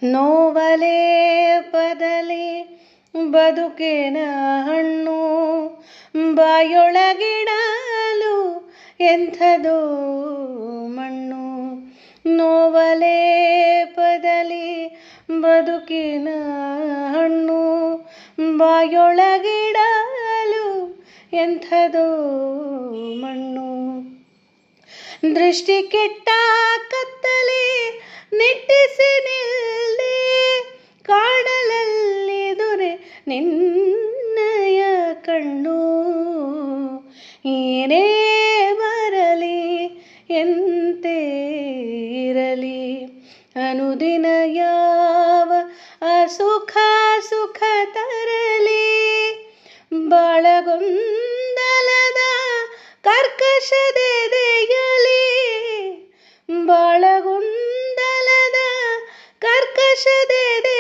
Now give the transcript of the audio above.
ನೋವಲೇ ಪದಲಿ ಬದುಕಿನ ಹಣ್ಣು ಬಾಯೊಳಗಿಡಲು ಎಂಥದೋ ಮಣ್ಣು. ನೋವಲೇ ಪದಲಿ ಬದುಕಿನ ಹಣ್ಣು ಬಾಯೊಳಗಿಡಲು ಎಂಥದೋ ಮಣ್ಣು. ದೃಷ್ಟಿ ಕೆಟ್ಟ ಕತ್ತಲೆ ನಿಟ್ಟಿಸಿ ನಿಲ್ಲೆ ಕಾಡಲಲ್ಲಿ ದೊರೆ ನಿನ್ನಯ ಕಣ್ಣು. ಏನೇ ಬರಲಿ ಎಂತೆ ಇರಲಿ ಅನುದಿನ ಯಾವ ಅಸುಖ ಸುಖ ತರಲಿ ಬಾಳಗೊಂದಲದ ಕರ್ಕಶದೆದೆಯಲಿ ಬಾಳಗೊಂದಲದ ಕರ್ಕಶದೆದೆ